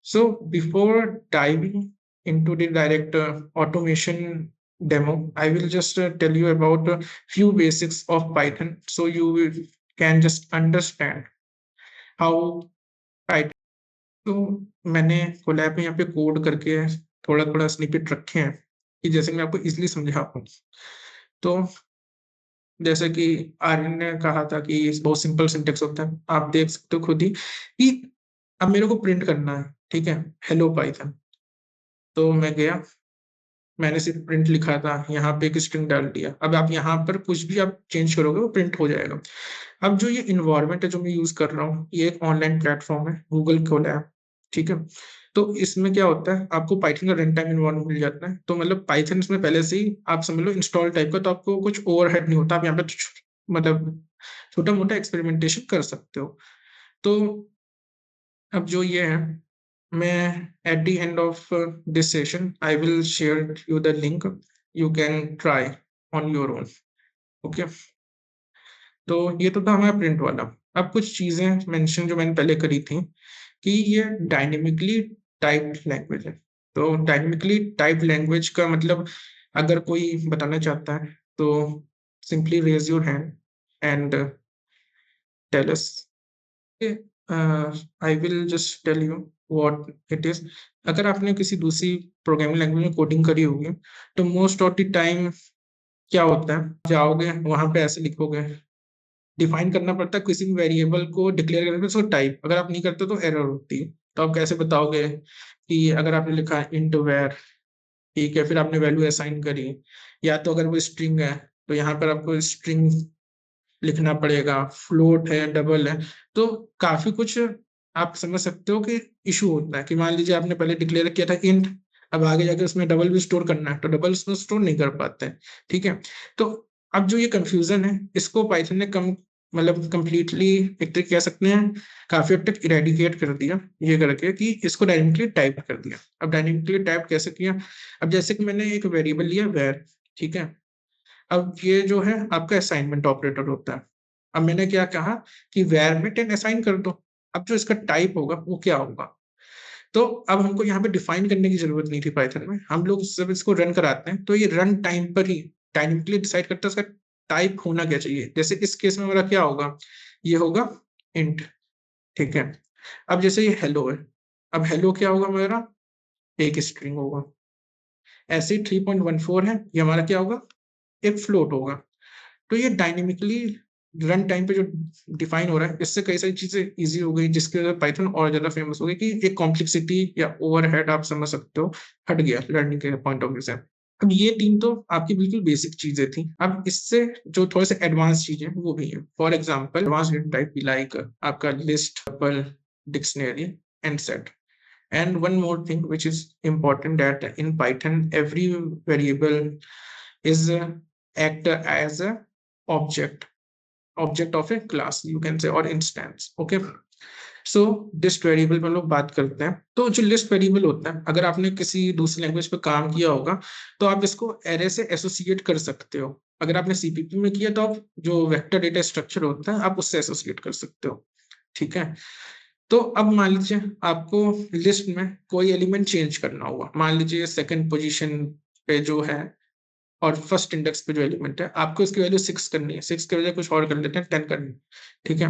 So before diving into the direct automation demo, I will just tell you about a few basics of Python so you can just understand how Python. तो मैंने collab में यहाँ पे code करके थोड़ा थोड़ा snippet रखे हैं कि जैसे मैं आपको इजिली समझा पाऊँ। तो जैसे कि आर्यन ने कहा था कि बहुत सिंपल सिंटेक्स होता है, आप देख सकते हो खुद ही कि अब मेरे को प्रिंट करना है, ठीक है, हेलो पाइथन। तो मैं गया, मैंने सिर्फ प्रिंट लिखा था, यहाँ पे एक स्ट्रिंग डाल दिया। अब आप यहाँ पर कुछ भी आप चेंज करोगे वो प्रिंट हो जाएगा। अब जो ये इन्वायरमेंट है जो मैं यूज कर रहा हूँ, ये एक ऑनलाइन प्लेटफॉर्म है, गूगल कोलैब, ठीक है। तो इसमें क्या होता है, आपको पाइथन का रन टाइम इन्वायरमेंट मिल जाता है। तो मतलब पाइथन इसमें पहले से ही आप समझ लो इंस्टॉल टाइप का, तो आपको कुछ ओवरहेड नहीं होता। आप यहाँ पे मतलब छोटा मोटा एक्सपेरिमेंटेशन कर सकते हो। तो अब जो ये है, मैं at the end of this session I will share you the link, you can try on your own, okay। तो ये तो था हमारा प्रिंट वाला। अब कुछ चीजें मेंशन जो मैंने पहले करी थी कि ये डायनेमिकली टाइप्ड लैंग्वेज है। तो डायनेमिकली टाइप्ड लैंग्वेज का मतलब अगर कोई बताना चाहता है तो simply raise your hand and tell us. I will just tell you what it is. अगर आपने किसी दूसरी प्रोग्रामिंग लैंग्वेज में कोडिंग करी होगी तो मोस्ट ऑफ द टाइम क्या होता है, जाओगे वहां पे ऐसे लिखोगे, डिफाइन करना पड़ता है किसी भी वेरिएबल को डिक्लेयर करने में टाइप। अगर आप नहीं करते तो एरर होती है। तो आप कैसे बताओगे कि अगर आपने लिखा इंट वेर, ठीक है, फिर आपने वैल्यू असाइन करी, या तो अगर वो स्ट्रिंग है तो यहाँ पर आपको स्ट्रिंग लिखना पड़ेगा, फ्लोट है, डबल है। तो काफी कुछ आप समझ सकते हो कि इशू होता है कि मान लीजिए आपने पहले डिक्लेयर किया था इंट, अब आगे जाके उसमें डबल भी स्टोर करना है तो डबल उसमें स्टोर नहीं कर पाते हैं, ठीक है। तो अब जो ये कंफ्यूजन है इसको पाइथन ने कम मतलब कंप्लीटली एक तरीके कह सकते हैं काफी हद तक इरेडिकेट कर दिया ये करके कि इसको डायनेमिकली टाइप कर दिया। अब डायनेमिकली टाइप कैसे किया, अब जैसे कि मैंने एक वेरिएबल लिया वेर, ठीक है। अब ये जो है आपका असाइनमेंट ऑपरेटर होता है। अब मैंने क्या कहा कि वेर में 10 असाइन कर दो। अब जो इसका टाइप होगा वो क्या होगा, तो अब हमको यहाँ पे डिफाइन करने की जरूरत नहीं थी पाइथन में। हम लोग जब इसको रन कराते हैं तो ये रन टाइम पर ही डायनेमिकली डिसाइड करता है इसका टाइप होना क्या चाहिए। जैसे इस केस में मेरा क्या होगा, ये होगा इंट, ठीक है। अब जैसे ये हेलो है, अब हेलो क्या होगा मेरा, एक स्ट्रिंग होगा। ऐसे 3.14 है, ये हमारा क्या होगा, एक फ्लोट होगा। तो ये डायनेमिकली रन टाइम पे जो डिफाइन हो रहा है, इससे कई सारी चीजें इजी हो गई, जिसकी वजह से पाइथन और ज्यादा फेमस हो गई कि एक कॉम्प्लेक्सिटी या ओवरहेड आप समझ सकते हो हट गया लर्निंग के पॉइंट ऑफ व्यू से। अब ये तीन तो आपकी बिल्कुल बेसिक चीजें थी। अब इससे जो थोड़े से एडवांस चीजें वो भी है, for example advance type like आपका list, tuple, dictionary and set. And one more thing which is important that in Python every variable is act as a object, object of a class you can say or instance, okay। so list variable में लोग बात करते हैं। तो जो list variable होता है, अगर आपने किसी दूसरी लैंग्वेज पे काम किया होगा तो आप इसको एरे से एसोसिएट कर सकते हो। अगर आपने सीपीपी में किया तो आप जो वेक्टर डेटा स्ट्रक्चर होता है आप उससे एसोसिएट कर सकते हो, ठीक है। तो अब मान लीजिए आपको लिस्ट में कोई एलिमेंट चेंज करना होगा, मान लीजिए सेकंड पोजीशन पे जो है और फर्स्ट इंडेक्स पे जो एलिमेंट है, आपको इसकी वैल्यू 6 करनी है, 6 के बजाय कुछ और कर लेते हैं, 10 करनी है, ठीक है।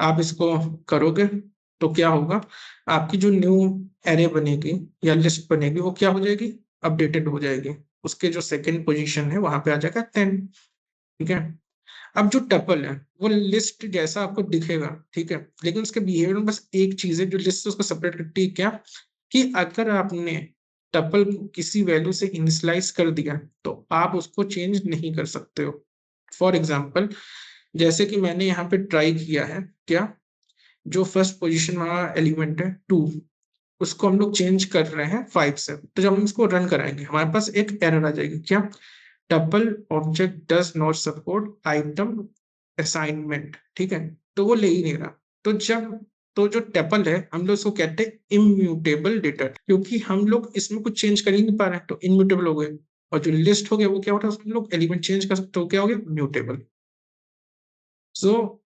आप इसको करोगे तो क्या होगा, आपकी जो न्यू एरे बनेगी या लिस्ट बनेगी वो क्या हो जाएगी, अपडेटेड हो जाएगी। उसके जो सेकंड पोजीशन है वहां पे आ जाएगा 10, ठीक है। अब जो टपल है वो लिस्ट जैसा आपको दिखेगा, ठीक है, लेकिन उसके बिहेवियर में बस एक चीज है जो लिस्ट से उसको सेपरेट करती है, क्या, कि अगर आपने टपल को किसी वैल्यू से इनिशियलाइज कर दिया तो आप उसको चेंज नहीं कर सकते हो। फॉर एग्जाम्पल जैसे कि मैंने यहाँ पे ट्राई किया है, क्या, जो फर्स्ट पोजीशन वाला एलिमेंट है 2, उसको हम लोग चेंज कर रहे हैं 5 से। तो जब हम इसको रन कराएंगे हमारे पास एक एरर आ जाएगी, क्या, tuple object does not support item assignment, ठीक है। तो वो ले ही नहीं रहा। तो जब तो जो टपल है हम लोग उसको कहते हैं इम्यूटेबल डेटा, क्योंकि हम लोग इसमें कुछ चेंज कर ही नहीं पा रहे हैं तो इम्यूटेबल हो गए। और जो लिस्ट हो गया वो क्या होता है, उसमें लोग एलिमेंट चेंज कर सकते हो, क्या हो गया, म्यूटेबल। सो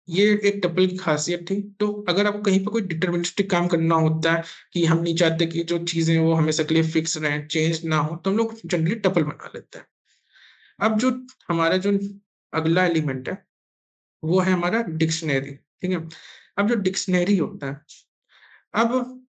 ये एक टपल की खासियत थी। तो अगर आपको कहीं पर कोई डिटर्मिनिस्टिक काम करना होता है कि हम नहीं चाहते कि जो चीजें वो हमेशा के लिए फिक्स रहें, चेंज ना हो, तो हम लोग जनरली टपल बना लेते हैं। अब जो हमारा जो अगला एलिमेंट है वो है हमारा डिक्शनरी। ठीक है, अब जो डिक्शनरी होता है, अब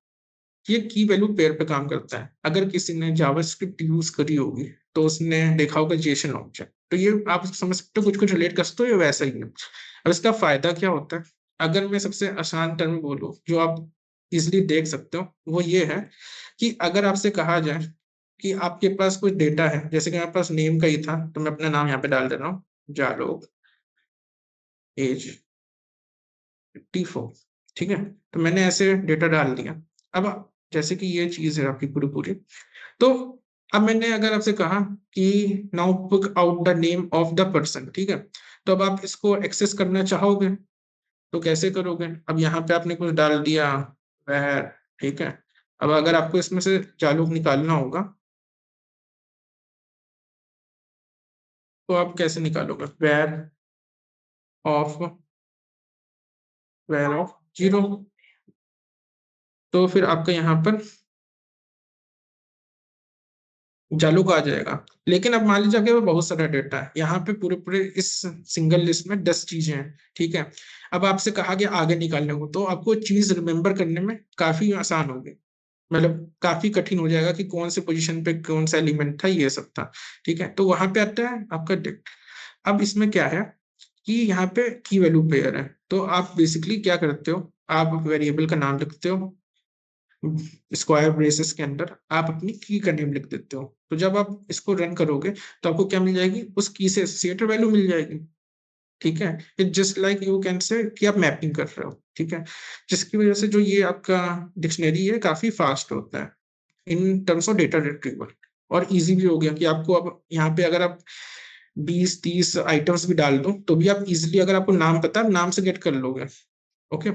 ये की वैल्यू पेयर पे काम करता है। अगर किसी ने जावास्क्रिप्ट यूज करी होगी तो उसने देखा होगा जेसन ऑब्जेक्ट, तो ये आप समझ सकते हो कुछ कुछ रिलेट कर सकते हो, ये वैसा ही है। अब इसका फायदा क्या होता है, अगर मैं सबसे आसान टर्म बोलूं जो आप इजिली देख सकते हो, वो ये है कि अगर आपसे कहा जाए कि आपके पास कुछ डेटा है, जैसे कि मेरे पास नेम का ही था, तो मैं अपना नाम यहाँ पे डाल दे रहा हूँ, जालोक, एज 54। ठीक है, तो मैंने ऐसे डेटा डाल दिया। अब जैसे कि ये चीज है आपकी पूरी पूरी, तो अब मैंने अगर आपसे कहा कि now pick out the name of the person, ठीक है, तो अब आप इसको एक्सेस करना चाहोगे तो कैसे करोगे? अब यहाँ पे आपने कुछ डाल दिया वह, ठीक है। अब अगर आपको इसमें से जालूक निकालना होगा तो आप कैसे निकालोगे? ऑफ वेर ऑफ 0, तो फिर आपका यहाँ पर जालूक आ जाएगा। लेकिन अब मान लीजिए आपके पास बहुत सारा डेटा है, यहाँ पे पूरे पूरे इस सिंगल लिस्ट में 10 चीजें हैं, ठीक है। अब आपसे कहा गया आगे निकालने को, तो आपको चीज रिमेम्बर करने में काफी आसान होगी, मतलब काफी कठिन हो जाएगा कि कौन से पोजीशन पे कौन सा एलिमेंट था, ये सब था। ठीक है, तो वहां पे आता है आपका डिक्ट। अब इसमें क्या है कि यहाँ पे की वैल्यू पेयर है, तो आप बेसिकली क्या करते हो, आप वेरिएबल का नाम लिखते हो, स्क्वायर ब्रेसेस के अंदर आप अपनी की का नेम लिख देते हो। तो जब आप इसको रन करोगे तो आपको क्या मिल जाएगी, उस की से एसोसिएटेड वैल्यू मिल जाएगी। ठीक है, it just like you can say कि आप मैपिंग कर रहे हो। ठीक है, जिसकी वजह से जो ये आपका डिक्शनरी है काफी फास्ट होता है in terms of data retrieval, और इजी भी हो गया कि आपको अब यहाँ पे अगर आप 20-30 आइटम्स भी डाल दो तो भी आप इजिली, अगर आपको नाम पता है, नाम से गेट कर लोगे। ओके,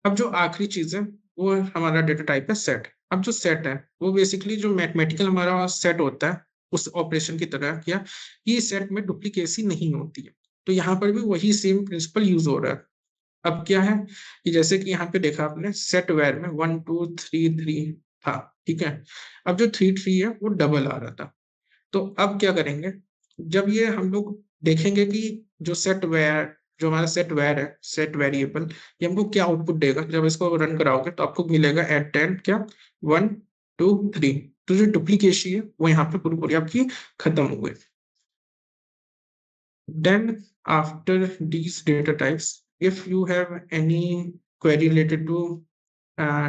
अब जो आखिरी चीज है वो हमारा डेटा टाइप है सेट। अब जो सेट है वो बेसिकली जो मैथमेटिकल हमारा सेट होता है उस ऑपरेशन की तरह, क्या ये सेट में डुप्लीकेसी नहीं होती है। तो यहाँ पर भी वही सेम प्रिंसिपल यूज हो रहा है। अब क्या है कि जैसे कि यहाँ पे देखा आपने सेट वेर में 1 2 3 3 था, ठीक है। अब जो 3 3 है वो डबल आ रहा था। तो अब क्या करेंगे, जब ये हम लोग देखेंगे कि जो सेट वेर, जो हमारा सेट वेर है, सेट वेरिएबल, ये हमको क्या आउटपुट देगा, जब इसको रन कराओगे तो आपको मिलेगा एट 10 क्या 1 2 3। तो जो डुप्लीकेशन है वो यहाँ पे पूरी पूरी आपकी खत्म हो गई। Then after these data types, if you have any query related to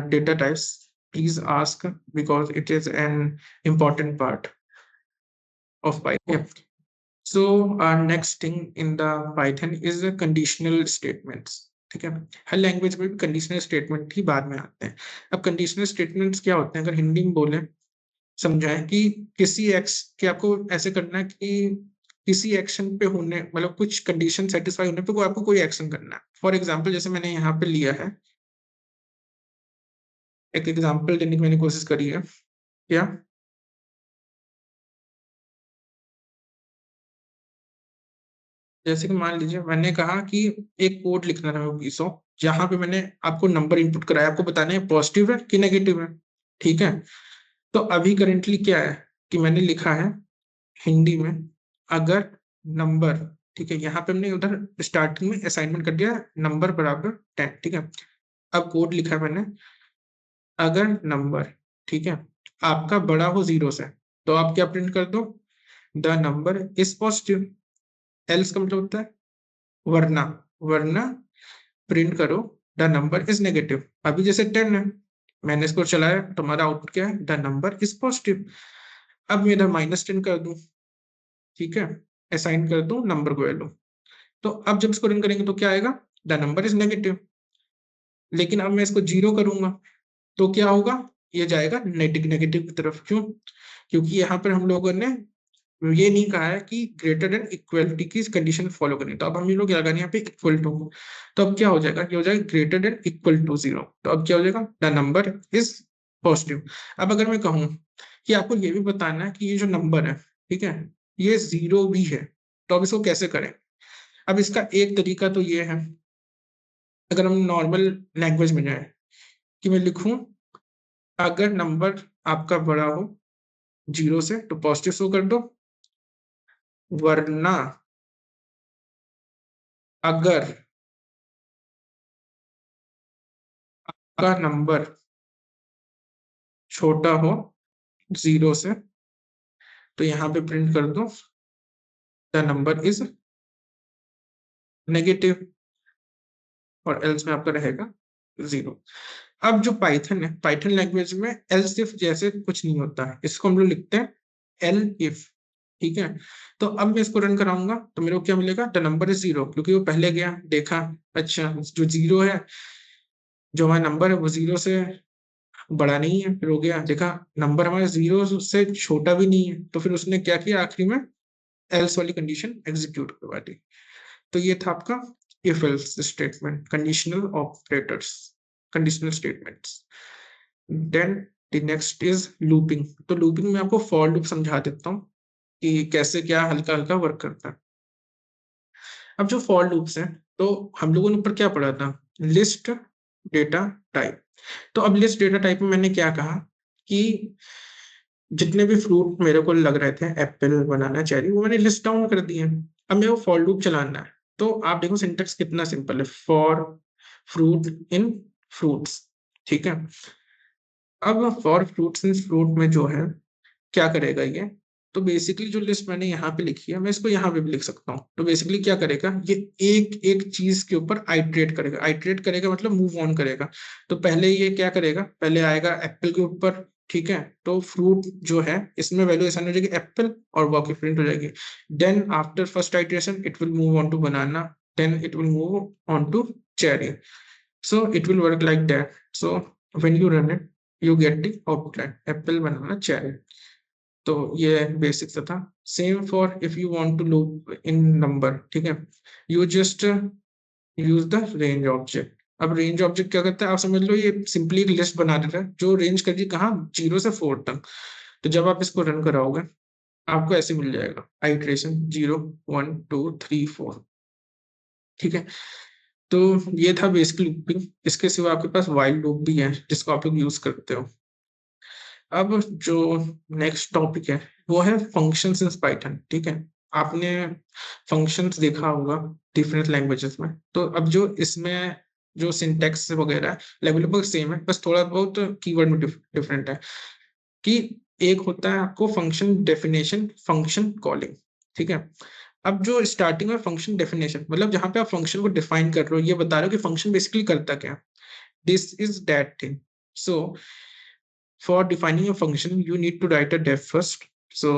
data types, please ask because it is an important part of Python. Yeah. So our next thing in the Python is the conditional statements. ठीक है, हर language में भी conditional statement ही बाद में आते हैं। अब conditional statements क्या होते हैं, अगर हिंदी में बोले समझाएं कि किसी एक्स के आपको ऐसे करना है कि किसी एक्शन पे होने, मतलब कुछ कंडीशन सेटिस्फाई होने पे कोई आपको कोई एक्शन करना है। फॉर एग्जांपल जैसे मैंने यहाँ पे लिया है, एक एग्जांपल देने की मैंने कोशिश करी है, क्या जैसे कि मान लीजिए मैंने कहा कि एक कोड लिखना था मेरे को, जहां पे मैंने आपको नंबर इनपुट कराया, आपको बताना है पॉजिटिव है कि नेगेटिव है। ठीक है, तो अभी करेंटली क्या है कि मैंने लिखा है हिंदी में, अगर नंबर, ठीक है, यहाँ पे हमने उधर स्टार्टिंग में असाइनमेंट कर दिया नंबर बराबर 10। ठीक है, अब कोड लिखा है मैंने, अगर नंबर, ठीक है, आपका बड़ा हो 0 से, तो आप क्या प्रिंट कर दो, the number is positive. Else का मतलब होता है वरना, वरना प्रिंट करो द नंबर इज नेगेटिव। अभी जैसे 10 है, मैंने इसको चलाया, तुम्हारा आउटपुट क्या है, द नंबर इज पॉजिटिव। अब मैं इधर -10 कर दूं, ठीक है, असाइन कर दूं नंबर को वैल्यू, तो अब जब इसको रन करेंगे तो क्या आएगा, द नंबर इज नेगेटिव। लेकिन अब मैं इसको 0 करूंगा तो क्या होगा, ये जाएगा नेगेटिव नेगेटिव की तरफ। क्यों? क्योंकि यहाँ पर हम लोगों ने ये नहीं कहा है कि ग्रेटर देन इक्वलिटी की कंडीशन फॉलो करनी, तो अब हम ये लोग क्या लगाने यहाँ पे इक्वल टू। तो अब क्या हो जाएगा, ये हो जाएगा ग्रेटर देन इक्वल टू 0। तो अब क्या हो जाएगा, द नंबर इज पॉजिटिव। अब अगर मैं कहूँ कि आपको ये भी बताना है कि ये जो नंबर है, ठीक है, ये 0 भी है, तो अब इसको कैसे करें? अब इसका एक तरीका तो ये है, अगर हम नॉर्मल लैंग्वेज में जाए कि मैं लिखूं अगर नंबर आपका बड़ा हो 0 से तो पॉजिटिव शो कर दो, वरना अगर आपका नंबर छोटा हो 0 से तो यहाँ पे प्रिंट कर दो द नंबर इज नेगेटिव, और एल्स में आपका रहेगा 0। अब जो पाइथन है, पाइथन लैंग्वेज में एल्स इफ जैसे कुछ नहीं होता है, इसको हम लोग लिखते हैं एल इफ। ठीक है, तो अब मैं इसको रन कराऊंगा तो मेरे को क्या मिलेगा, द नंबर इज 0, क्योंकि वो पहले गया देखा, अच्छा जो 0 है, जो हमारा नंबर है वो 0 से बड़ा नहीं है, फिर हो गया देखा नंबर हमारा 0 से छोटा भी नहीं है, तो फिर उसने क्या किया आखिरी में एल्स वाली कंडीशन एग्जीक्यूट करवा दी। तो ये था आपका if else statement, conditional operators, conditional statements. Then the next is looping. तो लूपिंग में आपको फॉर लूप समझा देता हूँ कि कैसे क्या हल्का हल्का वर्क करता है। अब जो फॉर लूप्स हैं, तो हम लोगों ने ऊपर क्या पढ़ा था, लिस्ट डेटा टाइप। तो अब लिस्ट डेटा टाइप में मैंने क्या कहा कि जितने भी फ्रूट मेरे को लग रहे थे, एप्पल, बनाना, चेरी, वो मैंने लिस्ट डाउन कर दिए। अब मेरे को फॉर लूप चलाना है, तो आप देखो सिंटेक्स कितना सिंपल है, फॉर फ्रूट इन फ्रूट्स। ठीक है, अब फॉर फ्रूट्स इन फ्रूट में जो है क्या करेगा ये, तो बेसिकली जो लिस्ट मैंने यहाँ पे लिखी है मैं इसको यहाँ पे भी लिख सकता हूँ। तो बेसिकली क्या करेगा, ये एक एक चीज के ऊपर आइट्रेट करेगा, आइट्रेट करेगा मतलब मूव ऑन करेगा। तो पहले ये क्या करेगा, पहले आएगा एप्पल के ऊपर, ठीक है, तो फ्रूट जो है इसमें वैल्यू असाइन हो जाएगी एप्पल और बाकी प्रिंट हो जाएगी। Then after first iteration it will move on to banana, then it will move on to cherry. So it will work like that. So when you run it, you get the output line apple, banana, cherry. तो ये basic सा था। Same for if you want to loop in number, ठीक है, you just use the range object. अब range object क्या करता है, आप समझ लो ये सिंपली एक लिस्ट बना देता है जो रेंज करेगी कहाँ, 0 से 4 तक। तो जब आप इसको रन कराओगे आपको ऐसे मिल जाएगा आइट्रेशन 0 1 2 3 4। ठीक है, तो ये था बेसिक लूपिंग। इसके सिवा आपके पास वाइल लूप भी है जिसको आप लोग यूज करते हो। अब जो नेक्स्ट टॉपिक है वो है फंक्शंस इन पाइथन। ठीक है, आपने फंक्शंस देखा होगा डिफरेंट लैंग्वेजेस में, तो अब जो इसमें जो सिंटेक्स वगैरह है लगभग सेम है, बस थोड़ा बहुत कीवर्ड में डिफरेंट है। कि एक होता है आपको फंक्शन डेफिनेशन, फंक्शन कॉलिंग। ठीक है, अब जो स्टार्टिंग में फंक्शन डेफिनेशन मतलब जहां पे आप फंक्शन को डिफाइन कर रहे हो, ये बता रहे हो कि फंक्शन बेसिकली करता क्या, this is that thing. So for defining a function you need to write a def first, so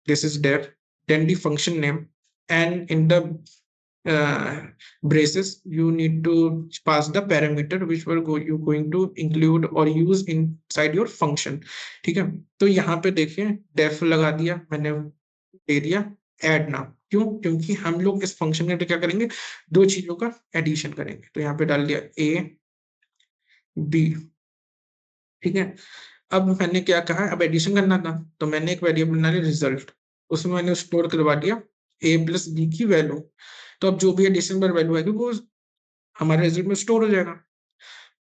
this is def, then the function name, and in the braces you need to pass the parameter which you going to include or use inside your function। ठीक है, तो यहाँ पे देखिए def लगा दिया मैंने, दे दिया add नाम, क्यों, क्योंकि हम लोग इस फंक्शन में क्या करेंगे, दो चीजों का एडिशन करेंगे। तो यहाँ पे डाल दिया a b। ठीक है, अब मैंने क्या कहा, अब एडिशन करना था तो मैंने एक वेरिएबल बना लिया रिजल्ट, उसमें मैंने स्टोर करवा दिया a प्लस बी की वैल्यू। तो अब जो भी एडिशन पर वैल्यू आएगी वो हमारे रिजल्ट में स्टोर हो जाएगा।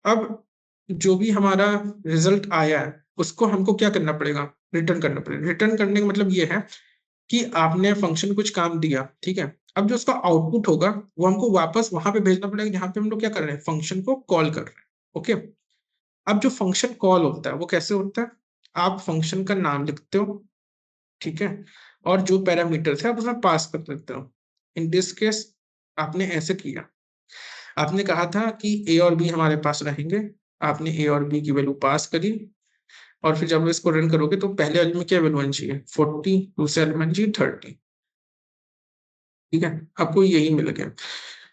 अब जो भी हमारा रिजल्ट आया है उसको हमको क्या करना पड़ेगा, रिटर्न करना पड़ेगा। रिटर्न करने का मतलब ये है कि आपने फंक्शन कुछ काम दिया, ठीक है, अब जो उसका आउटपुट होगा वो हमको वापस वहां पे भेजना पड़ेगा जहां पे हम लोग क्या कर रहे हैं, फंक्शन को कॉल कर रहे हैं। ओके, अब जो फंक्शन कॉल होता है वो कैसे होता है, आप फंक्शन का नाम लिखते हो, ठीक है, और जो पैरामीटर्स है आप उसमें पास कर देते हो। इन दिस केस आपने ऐसे किया, आपने कहा था कि ए और बी हमारे पास रहेंगे, आपने ए और बी की वैल्यू पास करी, और फिर जब इसको रन करोगे तो पहले वाले में क्या वैल्यू आनी चाहिए 40, दूसरे वाले में चाहिए 30। ठीक है, आपको यही मिल गया।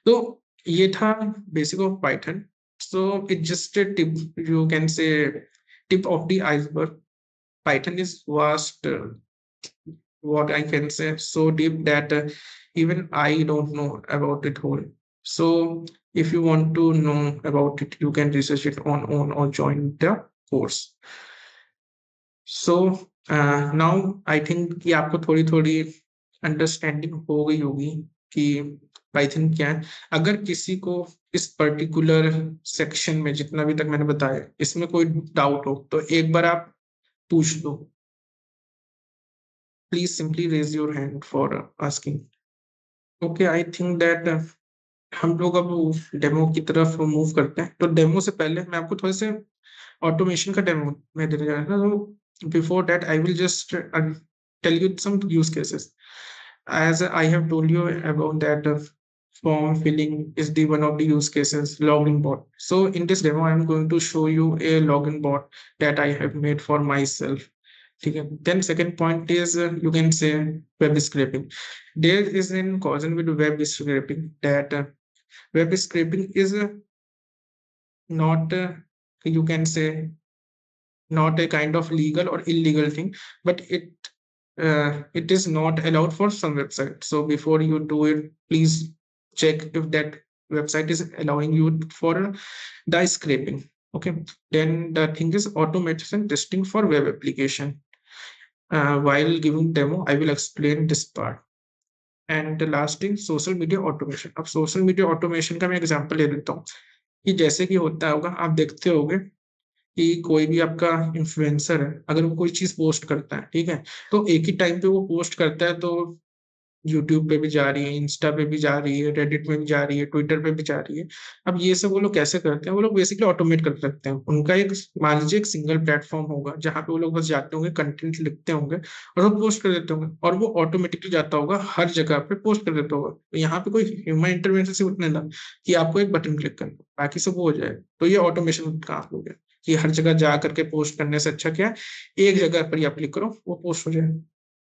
तो ये था basic of Python. So it just a tip, you can say tip of the iceberg. Python is vast, what I can say, so deep that even I don't know about it whole. So if you want to know about it you can research it on own or join the course. So now I think कि आपको थोड़ी थोड़ी understanding हो गई होगी कि Python क्या है। अगर किसी को इस पर्टिकुलर सेक्शन में जितना भी तक मैंने बताया इसमें कोई डाउट हो तो एक बार आप पूछ लो। Please simply raise your hand for asking. Okay, I think that हम लोग अब डेमो की तरफ मूव करते हैं। तो डेमो से पहले मैं आपको थोड़े से ऑटोमेशन का डेमो मैं देने जा रहा हूँ। तो before that I will just tell you some use cases. As I have told you about that form filling is the one of the use cases login bot. So in this demo, I'm going to show you a login bot that I have made for myself. Okay. Then second point is you can say web scraping. There is in cousin with web scraping that web scraping is not you can say not a kind of legal or illegal thing, but it is not allowed for some website. So before you do it, please check if that website is allowing you for the scraping. Okay. Then the thing is automation testing for web application. While giving demo, I will explain this part. And last thing social media automation. अब social media automation का मैं example ले लेता हूँ कि जैसे कि होता होगा, आप देखते होंगे कि कोई भी आपका इन्फ्लुएंसर है, अगर वो कोई चीज पोस्ट करता है, ठीक है, तो एक ही टाइम पे वो पोस्ट करता है तो यूट्यूब पे भी जा रही है, इंस्टा पे भी जा रही है, रेडिट में भी जा रही है, ट्विटर पे भी जा रही है। अब ये सब वो लोग कैसे करते हैं, वो लोग बेसिकली ऑटोमेट कर सकते हैं। उनका एक मान लीजिए एक सिंगल प्लेटफॉर्म होगा जहाँ पे वो लोग बस जाते होंगे, कंटेंट लिखते होंगे और वो पोस्ट कर देते होंगे, और वो ऑटोमेटिकली जाता होगा हर जगह पे पोस्ट कर देता होगा। तो यहाँ पे कोई ह्यूमन इंटरवेंशन से उतने ना कि आपको एक बटन क्लिक करना, बाकी सब वो हो जाएगा। तो ये ऑटोमेशन काम हो गया कि हर जगह जा करके पोस्ट करने से अच्छा क्या है, एक जगह पर ही आप क्लिक करो वो पोस्ट हो जाए।